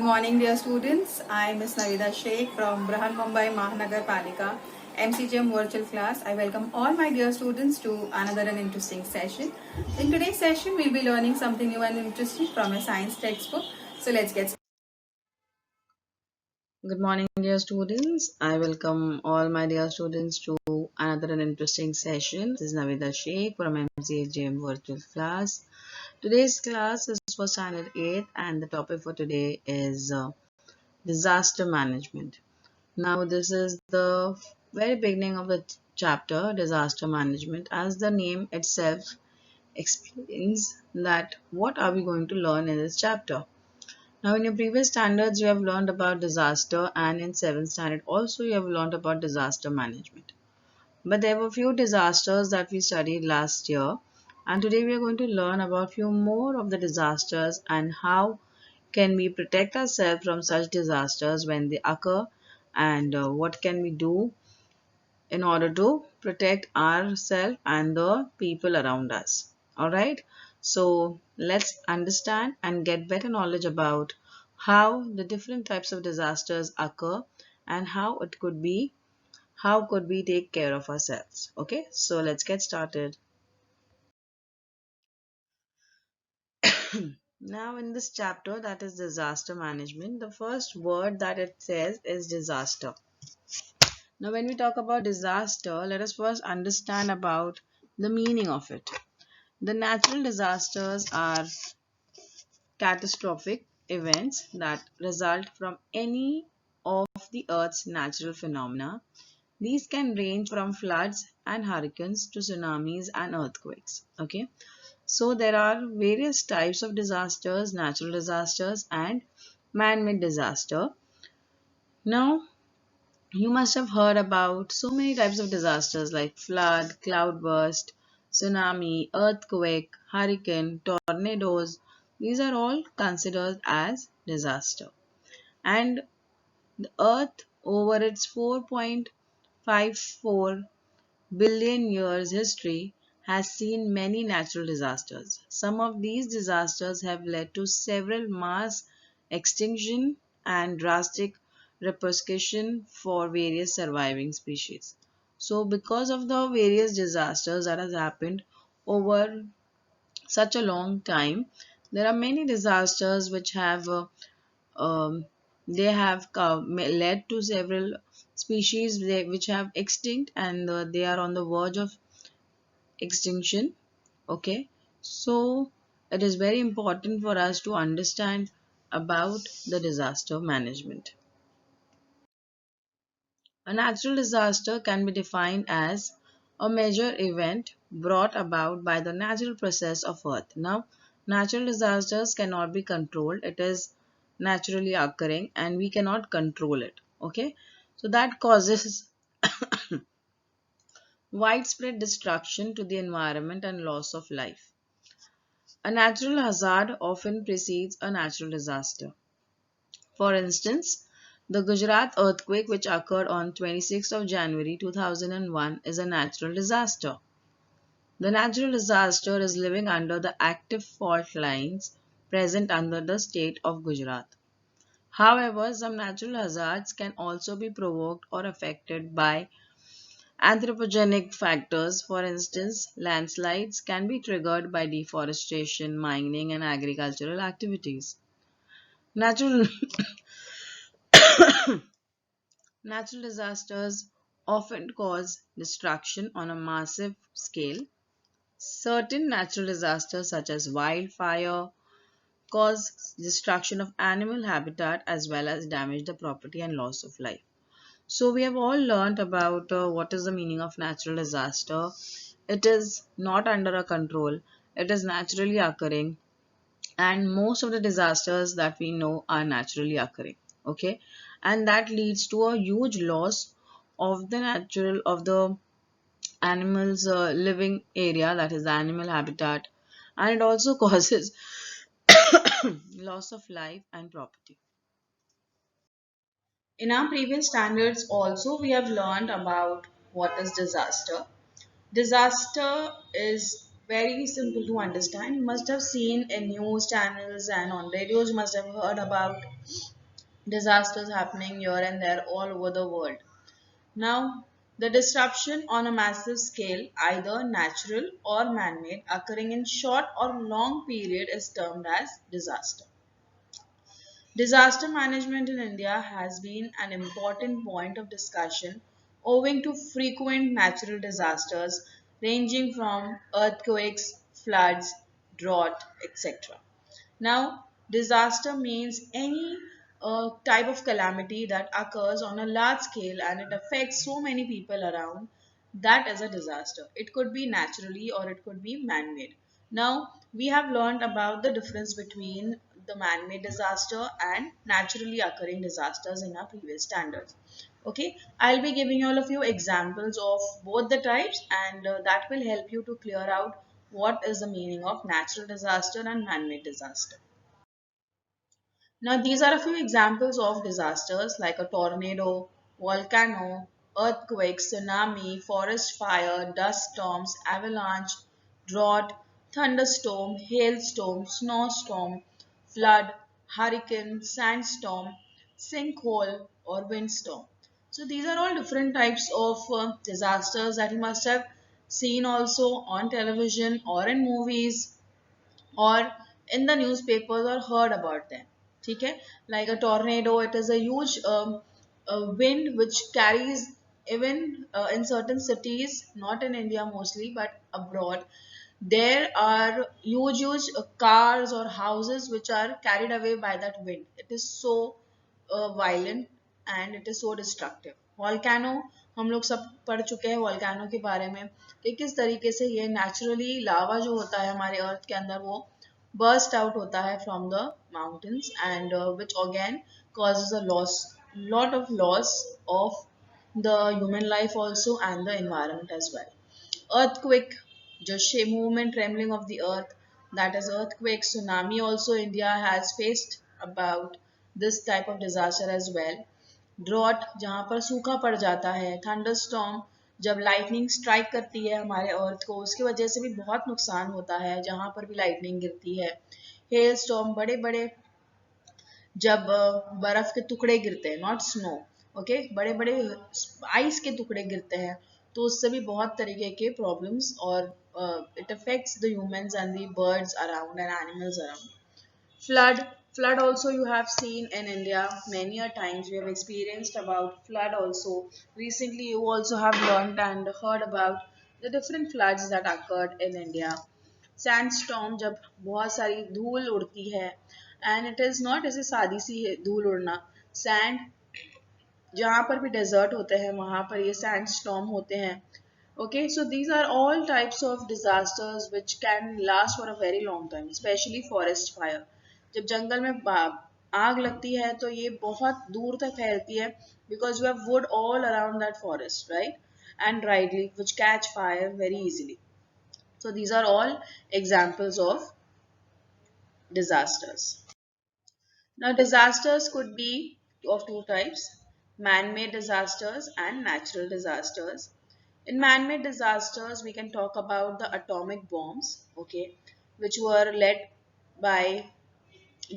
morning, dear students. I am Ms. Navida Sheikh from Brahan Mumbai Mahanagar Palika MCGM virtual class. I welcome all my dear students to another and interesting session. In today's session, we'll be learning something new and interesting from a science textbook. So let's get started. Good morning, dear students. I welcome all my dear students to another and interesting session. This is Navida Sheikh from MCGM virtual class. Today's class is for standard 8 and the topic for today is disaster management. Now, this is the very beginning of the chapter, disaster management. As the name itself explains that what are we going to learn in this chapter. Now, in your previous standards, you have learned about disaster, and in 7th standard also you have learned about disaster management. But there were few disasters that we studied last year, and today we are going to learn about few more of the disasters and how can we protect ourselves from such disasters when they occur, and what can we do in order to protect ourselves and the people around us. All right, so let's understand and get better knowledge about how the different types of disasters occur and how could we take care of ourselves. Okay, so let's get started. Now, in this chapter, that is disaster management, the first word that it says is disaster. Now, when we talk about disaster, let us first understand about the meaning of it. The natural disasters are catastrophic events that result from any of the Earth's natural phenomena. These can range from floods and hurricanes to tsunamis and earthquakes. Okay, so there are various types of disasters, natural disasters and man-made disaster. Now, you must have heard about so many types of disasters like flood, cloudburst, tsunami, earthquake, hurricane, tornadoes. These are all considered as disaster. And the earth over its 4.54 billion years history has seen many natural disasters. Some of these disasters have led to several mass extinction and drastic repercussion for various surviving species. So because of the various disasters that has happened over such a long time, there are many disasters which have um, led to several species which have extinct and they are on the verge of extinction. Okay, so it is very important for us to understand about the disaster management. A natural disaster can be defined as a major event brought about by the natural process of earth. Now, natural disasters cannot be controlled. It is naturally occurring and we cannot control it. Okay, so that causes widespread destruction to the environment and loss of life. A natural hazard often precedes a natural disaster. For instance, the Gujarat earthquake, which occurred on 26th of January 2001, is a natural disaster. The natural disaster is living under the active fault lines present under the state of Gujarat. However, some natural hazards can also be provoked or affected by anthropogenic factors. For instance, landslides can be triggered by deforestation, mining, and agricultural activities. Natural, natural disasters often cause destruction on a massive scale. Certain natural disasters, such as wildfire, cause destruction of animal habitat as well as damage the property and loss of life. So, we have all learned about what is the meaning of natural disaster. It is not under our control, it is naturally occurring, and most of the disasters that we know are naturally occurring. Okay, and that leads to a huge loss of the animals living area, that is the animal habitat, and it also causes loss of life and property. In our previous standards also we have learned about what is disaster. Disaster is very simple to understand. You must have seen in news channels and on radios, you must have heard about disasters happening here and there all over the world. Now, the disruption on a massive scale, either natural or man-made, occurring in short or long period is termed as disaster. Disaster management in India has been an important point of discussion owing to frequent natural disasters ranging from earthquakes, floods, drought, etc. Now, disaster means any type of calamity that occurs on a large scale and it affects so many people around. That is a disaster. It could be naturally or it could be man-made. Now, we have learned about the difference between the man-made disaster and naturally occurring disasters in our previous standards. Okay, I'll be giving you all a few examples of both the types, and that will help you to clear out what is the meaning of natural disaster and man-made disaster. Now, these are a few examples of disasters like a tornado, volcano, earthquake, tsunami, forest fire, dust storms, avalanche, drought, thunderstorm, hailstorm, snowstorm, flood, hurricane, sandstorm, sinkhole, or windstorm. So, these are all different types of disasters that you must have seen also on television or in movies or in the newspapers or heard about them. ठीक है, like a tornado, it is a huge wind which carries, even in certain cities, not in India mostly but abroad, there are huge cars or houses which are carried away by that wind. It is so violent and it is so destructive. Volcano, हम लोग सब पढ़ चुके हैं volcano के बारे में कि किस तरीके से ये नेचुरली लावा जो होता है हमारे अर्थ के अंदर वो burst out होता है from the mountains, and which again causes a lot of loss of the human life also and the environment as well. Earthquake, just movement, trembling of the earth, that is earthquake. Tsunami also India has faced about this type of disaster as well. Drought, जहाँ पर सूखा पड़ जाता है. Thunderstorm, जब lightning strike करती है हमारे अर्थ को, उसकी वजह से भी बहुत नुकसान होता है जहाँ पर भी लाइटनिंग गिरती है. हेल स्टॉर्म, बड़े बड़े जब बर्फ के टुकड़े गिरते हैं, नॉट स्नो, ओके, बड़े बड़े आइस के टुकड़े गिरते हैं, तो उससे भी बहुत तरीके के प्रॉब्लम्स और it affects the humans and the birds around and animals around. Flood also you have seen in India many a times. We have experienced about flood also. Recently you also have learned and heard about the different floods that occurred in India. Sandstorm, जब बहुत सारी धूल उड़ती है, and it is not ऐसे सादी सी धूल उड़ना. Sand, जहाँ पर भी डेजर्ट होते हैं वहाँ पर ये सैंड स्टॉर्म होते हैं. Okay, so these are all types of disasters which can last for a very long time, especially forest fire. जब जंगल में आग लगती है तो ये बहुत दूर तक फैलती है because you have wood all around that forest, right? And dry which catch fire very easily. So these are all examples of disasters. Now, disasters could be of two types: man-made disasters and natural disasters. In man-made disasters, we can talk about the atomic bombs, okay, which were led by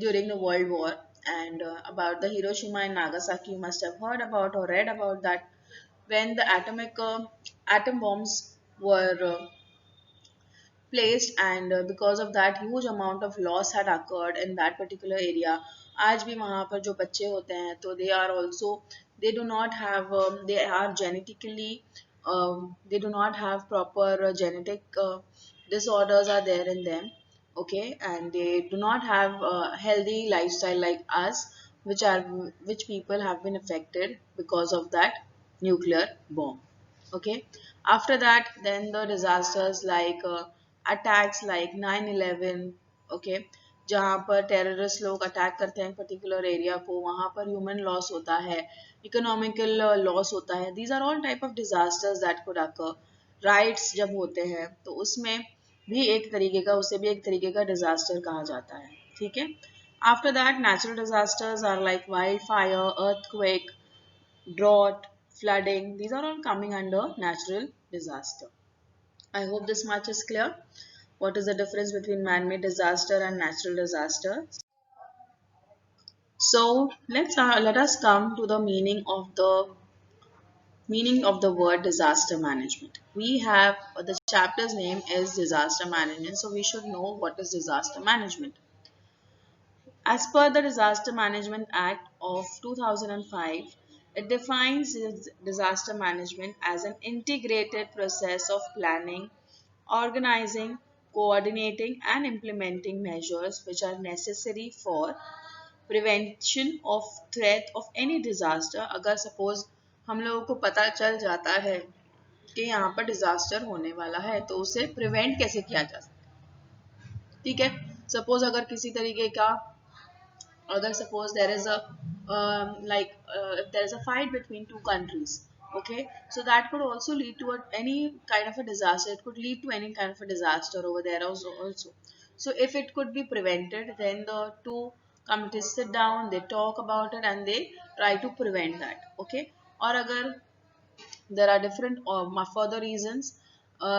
during the World War, and about the Hiroshima and Nagasaki. You must have heard about or read about that when the atomic atom bombs were placed, and because of that huge amount of loss had occurred in that particular area. आज भी वहाँ पर जो बच्चे होते हैं तो they are also, they do not have they are genetically they do not have proper genetic disorders are there in them, okay, and they do not have a healthy lifestyle like us, which people have been affected because of that nuclear bomb. Okay, after that then the disasters like attacks like 9/11, okay, जहाँ पर terrorist लोग attack करते हैं particular area को, वहाँ पर human loss होता है, इकोनॉमिकल लॉस होता है. These are all type of disasters that could occur. Riots जब होते हैं तो उसमें भी एक तरीके का, उसे भी एक तरीके का डिजास्टर कहा जाता है. ठीक है. After that natural disasters are like wild fire, earthquake, drought, flooding. These are all coming under natural disaster. I hope this much is clear. What is the difference between man-made disaster and natural disaster? So let us come to the meaning of the word disaster management. We have the chapter's name is disaster management, so we should know what is disaster management. As per the Disaster Management Act of 2005, it defines disaster management as an integrated process of planning, organizing, coordinating, and implementing measures which are necessary for prevention of threat of any disaster. अगर suppose हम लोगों को पता चल जाता है कि यहाँ पर डिजास्टर होने वाला है तो उसे प्रिवेंट कैसे किया जा सकता है, ठीक है। सपोज अगर किसी तरीके का अगर suppose there is a if there is a fight between two countries, okay, so that could also lead to any kind of a disaster. It could lead to any kind of a disaster over there also. So if it could be prevented, then the two committees sit down, they talk about it and they try to prevent that, okay। और अगर there are different further reasons,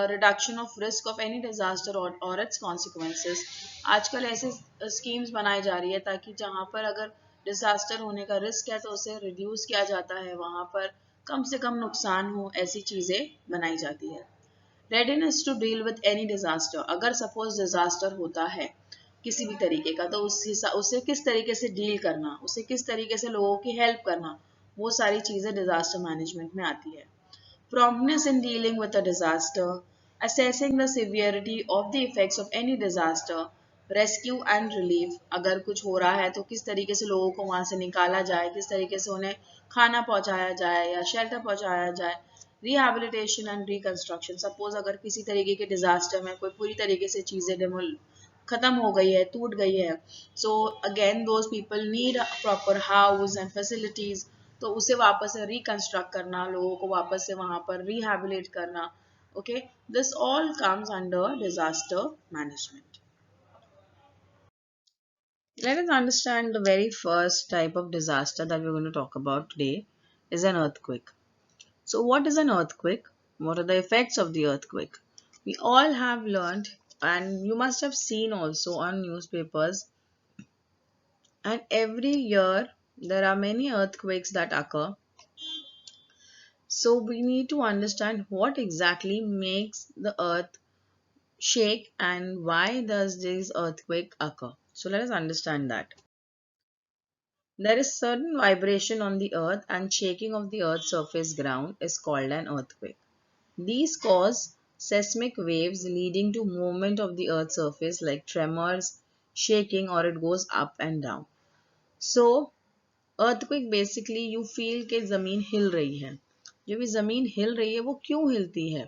reduction of risk of any disaster or its consequences। आजकल ऐसे schemes बनाई जा रही है ताकि जहाँ पर अगर disaster होने का risk है तो उसे reduce किया जाता है, वहाँ पर कम से कम नुकसान हो, ऐसी चीज़ें बनाई जाती है। Readiness to deal with any disaster, अगर सपोज डिजास्टर होता है किसी भी तरीके का तो उसे किस तरीके से डील करना, उसे किस तरीके से लोगों की हेल्प करना, वो सारी चीज़ें डिजास्टर मैनेजमेंट में आती है। Promptness in dealing with a disaster, assessing the severity of the effects of any disaster, rescue and relief, अगर कुछ हो रहा है तो किस तरीके से लोगों को वहाँ से निकाला जाए, किस तरीके से उन्हें खाना पहुँचाया जाए या शेल्टर पहुँचाया जाए, रिहेबिलिटेशन एंड रिकंस्ट्रक्शन। सपोज अगर किसी तरीके के डिजास्टर में कोई पूरी तरीके से चीज़ें डेमोल खत्म हो गई है, टूट गई है, so again those people need proper house and facilities, तो उसे वापस से रिकंस्ट्रक्ट करना, लोगों को वापस से वहां पर रिहैबिलिट करना, okay. This all comes under disaster management. Let us understand the very first type of disaster that we're going to talk about today is an earthquake. So what is an earthquake? What are the effects of the earthquake? We all have learned and you must have seen also on newspapers, and every year there are many earthquakes that occur. So we need to understand what exactly makes the earth shake and why does this earthquake occur. So let us understand that. There is certain vibration on the earth and shaking of the earth's surface ground is called an earthquake. These cause seismic waves leading to movement of the earth's surface like tremors, shaking, or it goes up and down. So earthquake basically you feel कि ज़मीन हिल रही है। जब ये ज़मीन हिल रही है वो क्यों हिलती है?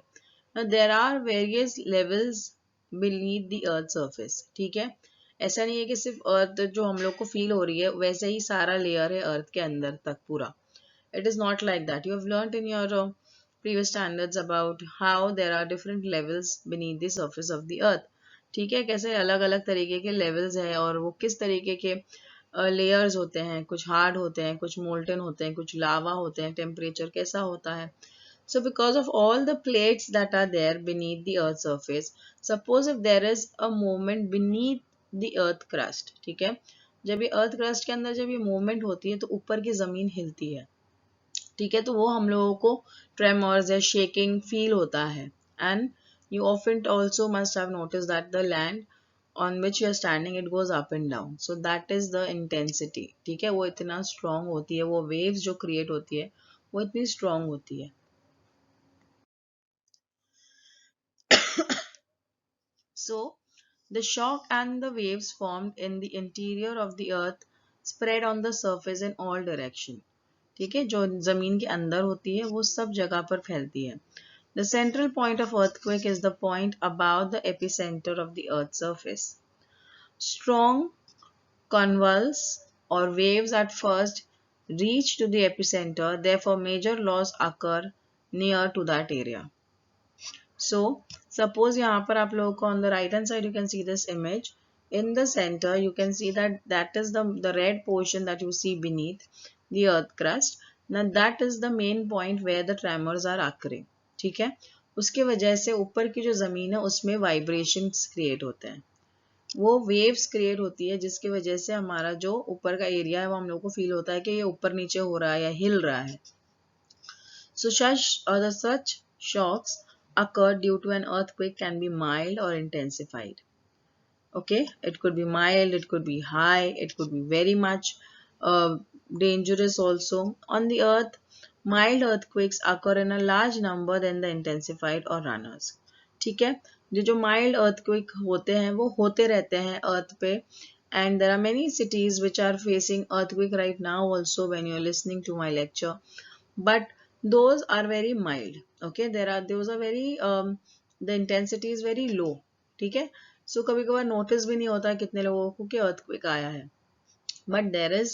Now there are various levels beneath the earth surface, ठीक है। ऐसा नहीं है कि सिर्फ अर्थ जो हम लोग को फील हो रही है वैसे ही सारा लेयर है अर्थ के अंदर तक पूरा। It is not like that. You have learnt in your previous standards about how there are different levels beneath the surface of the earth, ठीक है। कैसे अलग अलग तरीके के levels है और वो किस तरीके के लेयर्स होते हैं, कुछ हार्ड होते हैं, कुछ मोल्टन होते हैं, कुछ लावा होते हैं, टेम्परेचर कैसा होता है। So because of all the plates that are there beneath the earth surface, suppose if there is a movement beneath the earth crust, ठीक है, जब ये earth crust के अंदर जब ये movement होती है तो ऊपर की जमीन हिलती है, ठीक है, तो वो हम लोगों को tremors या shaking feel होता है। And you often also must have noticed that the land on which you are standing it goes up and down, so that is the intensity, ठीक है। वो इतना strong होती है, वो waves जो create होती है वो इतनी strong होती है। So the shock and the waves formed in the interior of the earth spread on the surface in all direction, ठीक है, जो जमीन के अंदर होती है वो सब जगह पर फैलती है। The central point of earthquake is the point above the epicenter of the earth's surface. Strong convulse or waves at first reach to the epicenter, therefore major loss occur near to that area. So suppose यहाँ पर आप लोगों को on the right hand side you can see this image. In the center you can see that is the red portion that you see beneath the earth crust. Now that is the main point where the tremors are occurring, ठीक है। उसके वजह से ऊपर की जो जमीन है उसमें vibrations create होते हैं, वो वेव्स क्रिएट होती है जिसकी वजह से हमारा जो ऊपर का एरिया है वो हम लोग को फील होता है कि ये ऊपर नीचे हो रहा है या हिल रहा है. So such shocks occur due to an earthquake can be mild or intensified. Okay, it could be mild, it could be high, it could be very much dangerous also. On the earth, mild earthquakes occur in a large number than the intensified or runners. ठीक है, ये जो mild earthquake होते हैं वो होते रहते हैं earth पे, and there are many cities which are facing earthquake right now also when you're listening to my lecture, but those are very mild. Okay, those are very the intensity is very low. ठीक है, सो कभी कभार notice भी नहीं होता कितने लोगों को कि अर्थक्वेक आया है. But there is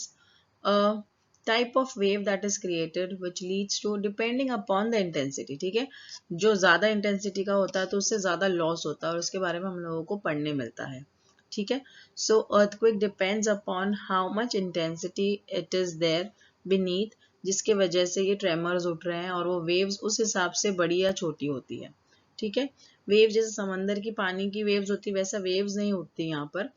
a type of wave that is created which leads to depending upon the intensity. ठीक है, जो ज्यादा इंटेंसिटी का होता है तो उससे ज्यादा लॉस होता है और उसके बारे में हम लोगों को पढ़ने मिलता है. ठीक है, so earthquake depends upon how much intensity it is there beneath, जिसके वजह से ये ट्रेमर्स उठ रहे हैं और वो वेव्स उस हिसाब से बड़ी या छोटी होती है. ठीक है, वेव जैसे समंदर की पानी की वेव्स होती है वैसा वेव्स नहीं उठती यहाँ पर.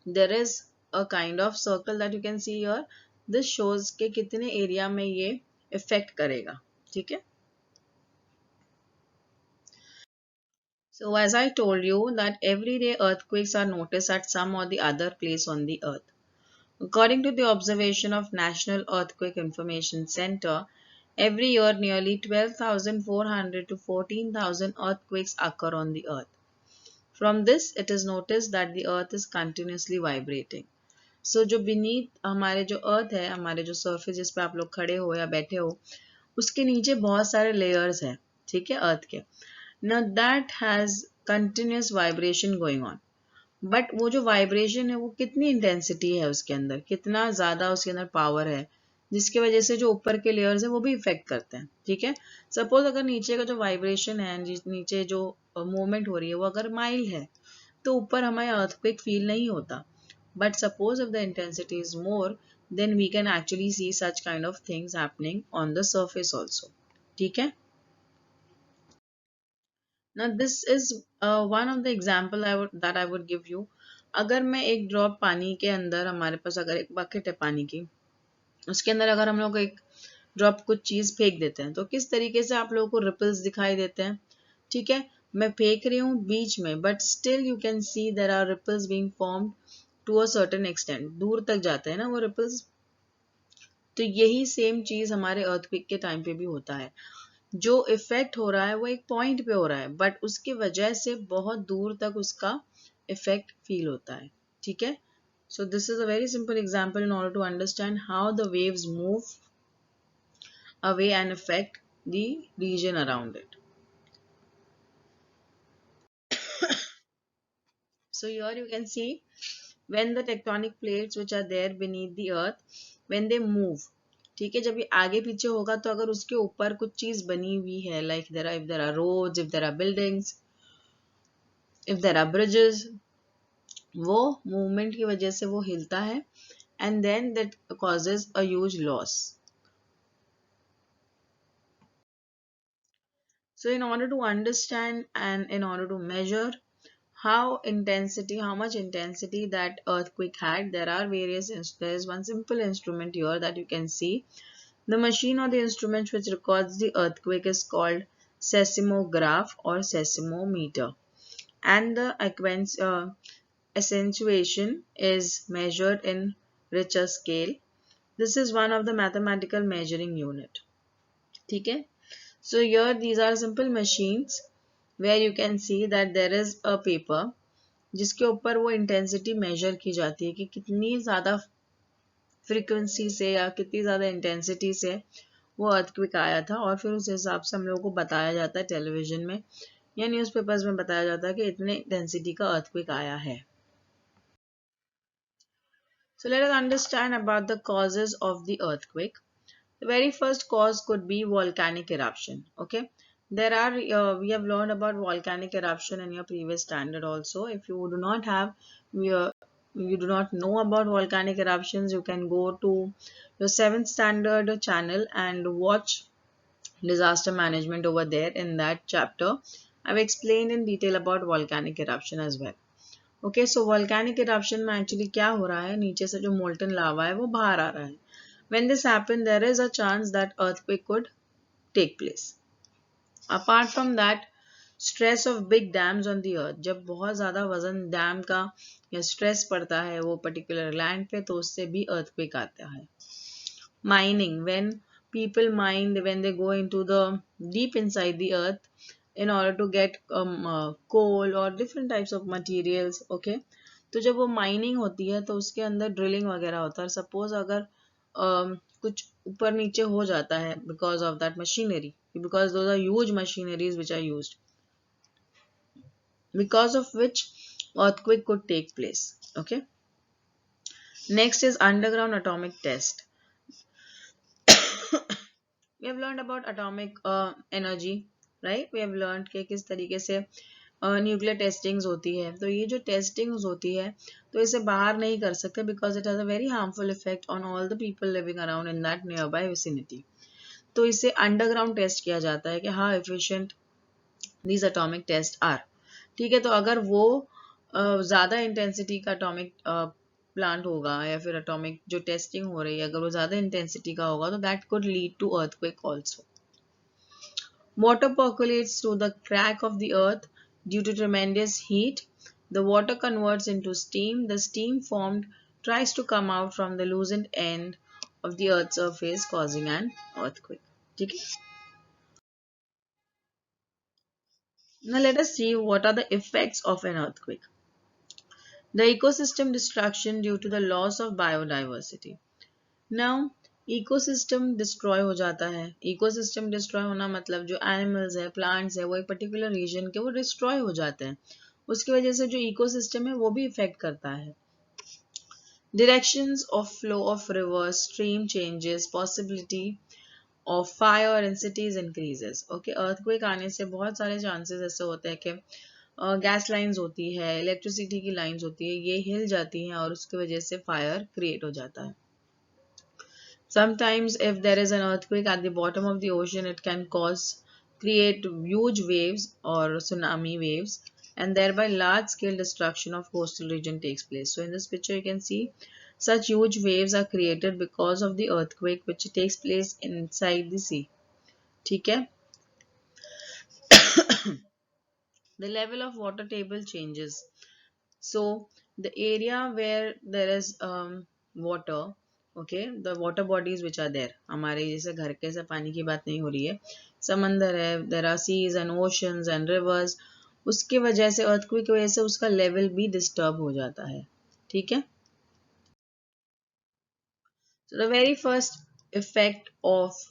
There is a kind of circle that you can see here. This shows के कितने एरिया में ये इफेक्ट करेगा. ठीक है, so as I told you that everyday earthquakes are noticed at some or the other place on the earth. According to the observation of National Earthquake Information Center, every year nearly 12,400 to 14,000 earthquakes occur on the earth. From this, it is noticed that the earth is continuously vibrating. So जो beneath हमारे जो earth है, हमारे जो surface जिस पे आप लोग खड़े हो या बैठे हो, उसके नीचे बहुत सारे layers हैं. ठीक है, earth के. Now that has continuous vibration going on. But वो जो वाइब्रेशन है वो कितनी इंटेंसिटी है उसके अंदर, कितना ज्यादा उसके अंदर पावर है, जिसकी वजह से जो ऊपर के लेयर्स है वो भी इफेक्ट करते हैं. ठीक है, सपोज अगर नीचे का जो वाइब्रेशन है, नीचे जो मूवमेंट हो रही है वो अगर माइल्ड है तो ऊपर हमें अर्थक्वेक फील नहीं होता. But suppose if the intensity is more, then we can actually see such kind of things happening on the surface also. ठीक है, now this is one of the example that I would give you. अगर मैं एक drop पानी के अंदर, हमारे पास अगर एक बकेट है पानी की, उसके अंदर अगर हम लोग एक ड्रॉप कुछ चीज फेंक देते हैं तो किस तरीके से आप लोगों को रिपल्स दिखाई देते हैं. ठीक है, मैं फेंक रही हूँ बीच में but still you can see there are ripples being formed to a certain extent. दूर तक जाते हैं ना वो रिपल्स. तो यही सेम चीज हमारे अर्थक्वेक के टाइम पे भी होता है. जो इफेक्ट हो रहा है वो एक पॉइंट पे हो रहा है बट उसकी वजह से बहुत दूर तक उसका इफेक्ट फील होता है. ठीक है, so this is a very simple example in order to understand how the waves move away and affect the region around it. So here you can see when the tectonic plates which are there beneath the earth, when they move. ठीक है, जब ये आगे पीछे होगा तो अगर उसके ऊपर कुछ चीज बनी हुई है, like if there are roads, if there are buildings, if there are bridges, वो मूवमेंट की वजह से वो हिलता है and then that causes a huge loss. So in order to understand and in order to measure how much intensity that earthquake had, there is one simple instrument here that you can see. The machine or the instrument which records the earthquake is called seismograph or seismometer, and the accentuation is measured in Richter scale. This is one of the mathematical measuring unit. ठीक है, so here these are simple machines where you can see that there is a paper जिसके ऊपर वो intensity major की जाती है कि कितनी ज़्यादा फ्रीक्वेंसी से या कितनी ज़्यादा इंटेंसिटी से वो अर्थक्वेक आया था, और फिर उस हिसाब से हम लोगों को बताया जाता है टेलीविजन में या न्यूज़पेपर्स में बताया जाता है कि इतने इंटेंसिटी का अर्थक्वेक आया है. So let us understand about the causes of the earthquake. The very first cause could be volcanic eruption. Okay, there are we have learned about volcanic eruption in your previous standard also. If you do not have you do not know about volcanic eruptions, you can go to your 7th standard channel and watch disaster management over there. In that chapter, I've explained in detail about volcanic eruption as well. Okay, so volcanic eruption में actually क्या हो रहा है, नीचे से जो molten लावा है वो बाहर आ रहा है. When this happens, there is a chance that earthquake could take place. Apart from that, stress of big dams on the earth, जब बहुत ज़्यादा वजन डैम का या स्ट्रेस पड़ता है वो पर्टिकुलर लैंड पे, तो उससे भी earthquake आता है. Mining, when people mine, when they go into the deep inside the earth in order to get coal or different types of materials. Okay, तो जब वो माइनिंग होती है तो उसके अंदर ड्रिलिंग वगैरह होता है. सपोज अगर कुछ ऊपर नीचे हो जाता है because of that machinery, because those are huge machineries which are used, because of which earthquake could take place. Okay, next is underground atomic test. We have learned about atomic energy, right? We have learned कि किस तरीके से nuclear testings होती है. तो ये जो testings होती है तो इसे बाहर नहीं कर सकते because it has a very harmful effect on all the people living around in that nearby vicinity. तो इसे अंडरग्राउंड टेस्ट किया जाता है कि how efficient these atomic test are. ठीक है, तो अगर वो ज़्यादा इंटेंसिटी का एटॉमिक प्लांट होगा या फिर एटॉमिक जो टेस्टिंग हो रही है अगर वो ज़्यादा इंटेंसिटी का होगा तो that could lead to earthquake also. Water percolates through the crack of the earth due to tremendous heat. The water converts into steam. The steam formed tries to come out from the loosened end of the earth's surface, causing an earthquake. Okay? Now let us see what are the effects of an earthquake. The ecosystem destruction due to the loss of biodiversity. Now, ecosystem destroy हो जाता है. Ecosystem destroy होना मतलब जो animals है, plants है, वो एक पर्टिकुलर रीजन के वो डिस्ट्रॉय हो जाते हैं. उसकी वजह से जो इकोसिस्टम है वो भी इफेक्ट करता है. Directions of flow of reverse, stream changes, possibility of fire in cities increases. Okay, earthquake आने से बहुत सारे चांसेस ऐसे होते हैं कि गैस लाइंस होती है, इलेक्ट्रिसिटी की लाइंस होती है, ये हिल जाती हैं और उसकी वजह से फायर क्रिएट हो जाता है. Sometimes if there is an earthquake at the bottom of the ocean, it can create huge waves or tsunami waves, and thereby large scale destruction of coastal region takes place. So in this picture you can see such huge waves are created because of the earthquake which takes place inside the sea. ठीक है? The level of water table changes. So the area where there is water, okay, the water bodies which are there, हमारे जैसे घर के से पानी की बात नहीं हो रही है, समंदर है, there are seas and oceans and rivers, उसके वजह से earthquake की वजह से उसका लेवल भी डिस्टर्ब हो जाता है. ठीक है. So the very first effect of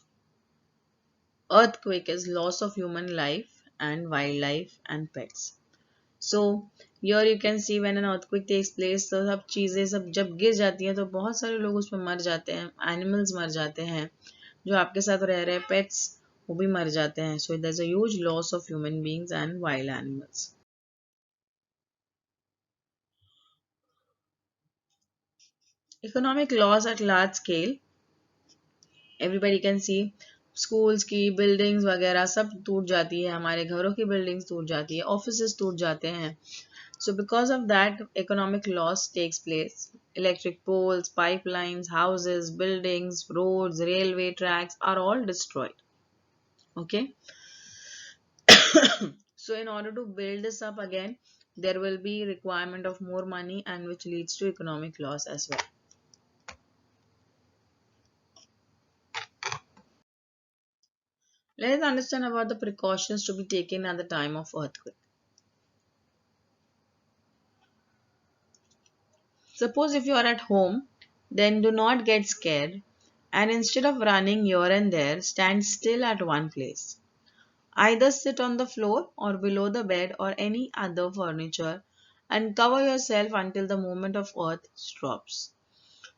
earthquake is loss of human life and wildlife and pets. So here you can see when an earthquake takes place, तो सब चीज़ें सब जब गिर जाती हैं तो बहुत सारे लोग उसमें मर जाते हैं, एनिमल्स मर जाते हैं, जो आपके साथ रह रहे हैं पेट्स वो भी मर जाते हैं. So there's a huge loss of human beings and wild animals. Economic loss at large scale. Everybody can see schools की बिल्डिंग्स वगैरह सब टूट जाती है, हमारे घरों की बिल्डिंग्स टूट जाती है, ऑफिसेस टूट जाते हैं. So because of that, economic loss takes place. Electric poles, pipelines, houses, buildings, roads, railway tracks are all destroyed. Okay. So in order to build this up again, there will be requirement of more money and which leads to economic loss as well. Let us understand about the precautions to be taken at the time of earthquake. Suppose if you are at home, then do not get scared and instead of running here and there, stand still at one place. Either sit on the floor or below the bed or any other furniture and cover yourself until the movement of earth stops.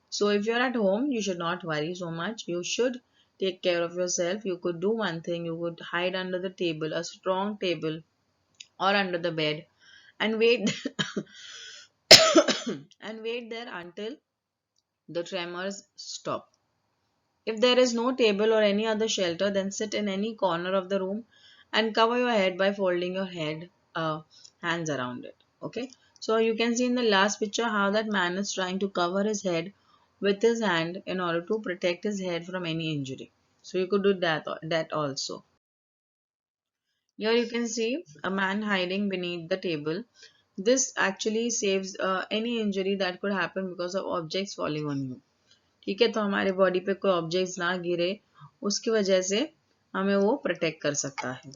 So if you're at home, you should not worry so much. You should take care of yourself. You could do one thing. You could hide under the table, a strong table, or under the bed and wait and wait there until the tremors stop. If there is no table or any other shelter, then sit in any corner of the room and cover your head by folding your hands around it. Okay. So you can see in the last picture how that man is trying to cover his head with his hand in order to protect his head from any injury. So you could do that also. Here you can see a man hiding beneath the table. This actually saves any injury that could happen because of objects falling on you. ठीक है, तो हमारे body पे कोई objects ना गिरे उसकी वजह से हमें वो प्रोटेक्ट कर सकता है.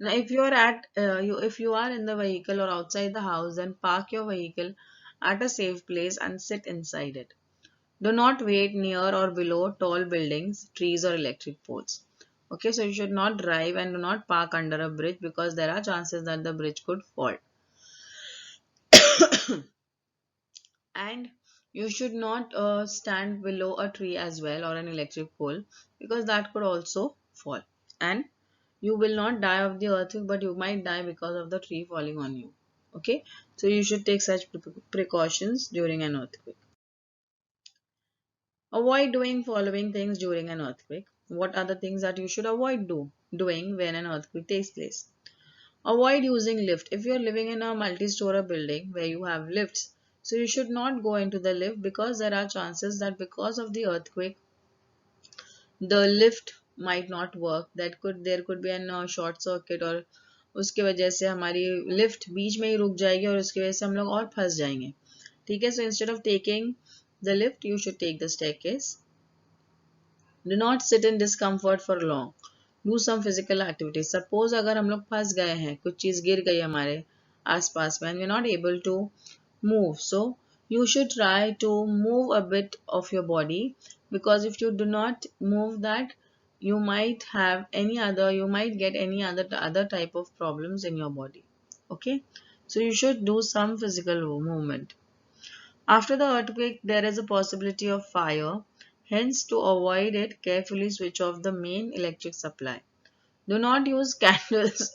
Now, if you are in the vehicle or outside the house, then park your vehicle at a safe place and sit inside it. Do not wait near or below tall buildings, trees, or electric poles. Okay, so you should not drive and do not park under a bridge because there are chances that the bridge could fall. And you should not stand below a tree as well or an electric pole because that could also fall. And you will not die of the earthquake, but you might die because of the tree falling on you. Okay, so you should take such precautions during an earthquake. Avoid doing following things during an earthquake. What are the things that you should avoid doing when an earthquake takes place? Avoid using lift. If you're living in a multi-story building where you have lifts, so you should not go into the lift because there are chances that because of the earthquake, the lift might not work. There could be an short circuit और उसके वजह से हमारी lift बीच में ही रुक जाएगी और उसकी वजह से हम लोग और फंस जाएंगे. ठीक है, so instead of taking the lift, you should take the staircase. Do not sit in discomfort for long. Do some physical activity. Suppose अगर हम लोग फंस गए हैं, कुछ चीज गिर गई हमारे आसपास में and we're not able to move. So you should try to move a bit of your body because if you do not move that, you might get any other type of problems in your body. Okay, so you should do some physical movement. After the earthquake, there is a possibility of fire. Hence, to avoid it, carefully switch off the main electric supply. Do not use candles,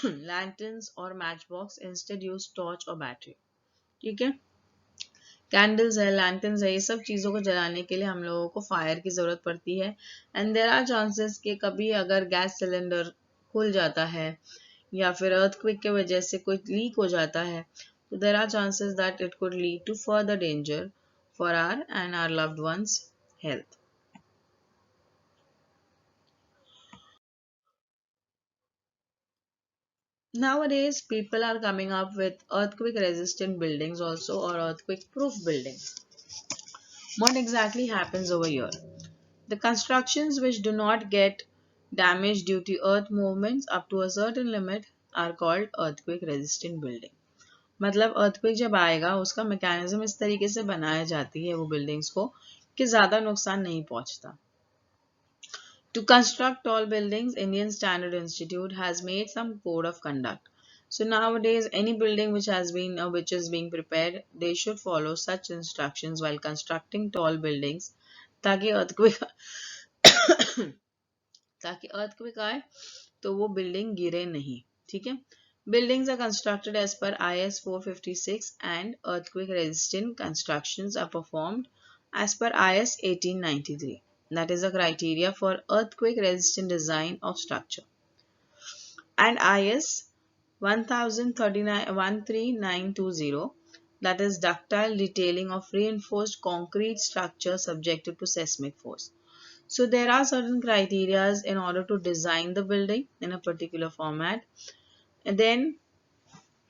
lanterns or matchbox. Instead, use torch or battery. ठीक है, candles है, lanterns है, ये सब चीज़ों को जलाने के लिए हम लोगों को फायर की ज़रूरत पड़ती है. एंड देयर आर चांसेस कि कभी अगर गैस सिलेंडर खुल जाता है या फिर अर्थक्वेक के वजह से कोई लीक हो जाता है, तो there are chances that it could lead to further danger for our and our loved ones health. Nowadays, people are coming up with earthquake resistant buildings also or earthquake proof buildings. What exactly happens over here? The constructions which do not get damaged due to earth movements up to a certain limit are called earthquake resistant building. मतलब earthquake जब आएगा उसका mechanism इस तरीके से बनाया जाती है वो buildings को कि ज़्यादा नुकसान नहीं पहुंचता. To construct tall buildings, Indian Standard Institute has made some code of conduct. So nowadays, any building which is being prepared, they should follow such instructions while constructing tall buildings, ताकि earthquake आए तो वो building गिरे नहीं. ठीक है, buildings are constructed as per IS 456 and earthquake resistant constructions are performed as per IS 1893. That is the criteria for earthquake resistant design of structure. And IS 13920, that is ductile detailing of reinforced concrete structure subjected to seismic force. So there are certain criteria in order to design the building in a particular format. And then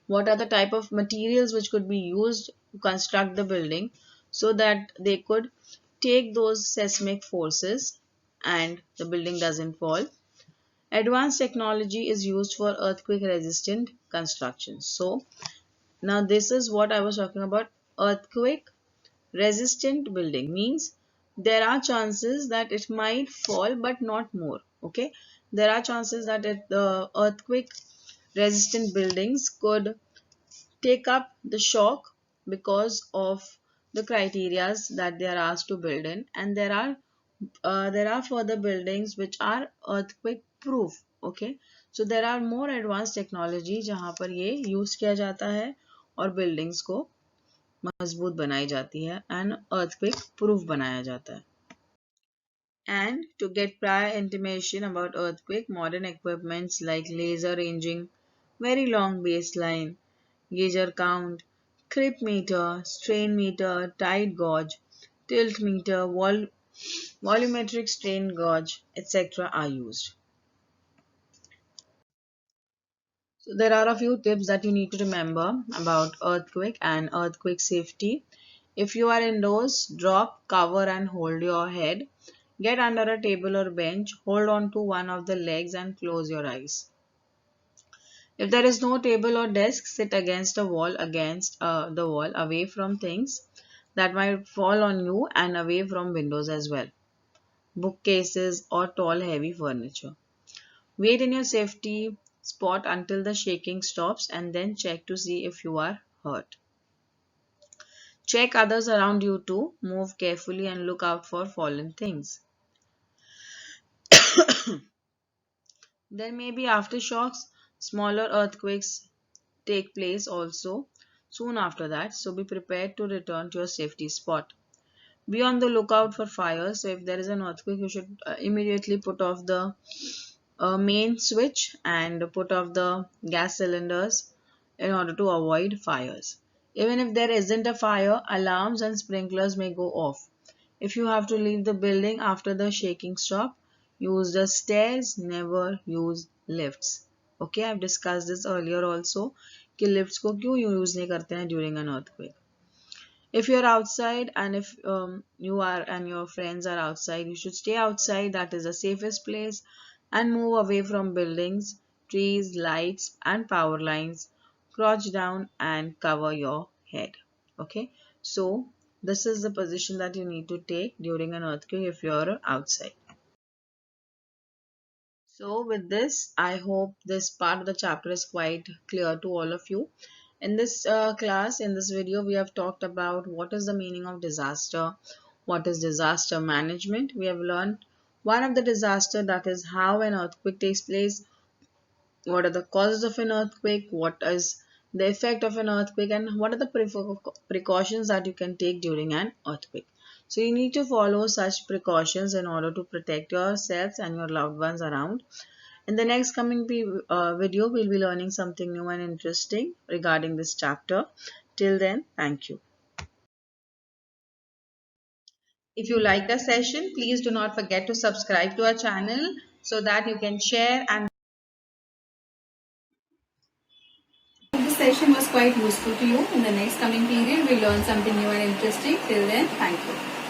what are the type of materials which could be used to construct the building so that they could take those seismic forces and the building doesn't fall. Advanced technology is used for earthquake resistant construction. So now this is what I was talking about. Earthquake resistant building means there are chances that it might fall but not more. Okay, there are chances that the earthquake resistant buildings could take up the shock because of the criterias that they are asked to build in, and there are further buildings which are earthquake proof. Okay, so there are more advanced technology जहाँ पर ये use किया जाता है और buildings को मजबूत बनाई जाती है and earthquake proof बनाया जाता है. And to get prior intimation about earthquake, modern equipments like laser ranging very long baseline, gauger count, crib meter, strain meter, tide gauge, tilt meter, volumetric strain gauge, etc. are used. So there are a few tips that you need to remember about earthquake and earthquake safety. If you are indoors, drop, cover and hold your head. Get under a table or bench, hold on to one of the legs and close your eyes. If there is no table or desk, sit against the wall, away from things that might fall on you and away from windows as well. Bookcases or tall heavy furniture. Wait in your safety spot until the shaking stops and then check to see if you are hurt. Check others around you too. Move carefully and look out for fallen things. There may be aftershocks, smaller earthquakes take place also soon after that, so be prepared to return to your safety spot. Be on the lookout for fires. So if there is an earthquake, you should immediately put off the main switch and put off the gas cylinders in order to avoid fires. Even if there isn't a fire, alarms and sprinklers may go off. If you have to leave the building after the shaking stop, use the stairs, never use lifts. Okay, I've discussed this earlier also कि lifts को क्यों use नहीं करते हैं during an earthquake. If you're outside and if you are and your friends are outside, you should stay outside. That is the safest place and move away from buildings, trees, lights, and power lines. Crouch down and cover your head. Okay, so this is the position that you need to take during an earthquake if you're outside. So with this, I hope this part of the chapter is quite clear to all of you. In this in this video, we have talked about what is the meaning of disaster, what is disaster management. We have learned one of the disaster, that is how an earthquake takes place, what are the causes of an earthquake, what is the effect of an earthquake, and what are the precautions that you can take during an earthquake. So you need to follow such precautions in order to protect yourselves and your loved ones around. In the next coming video, we'll be learning something new and interesting regarding this chapter. Till then, thank you. If you like the session, please do not forget to subscribe to our channel so that you can share, and this session was quite useful to you. In the next coming period, we'll learn something new and interesting. Till then, thank you.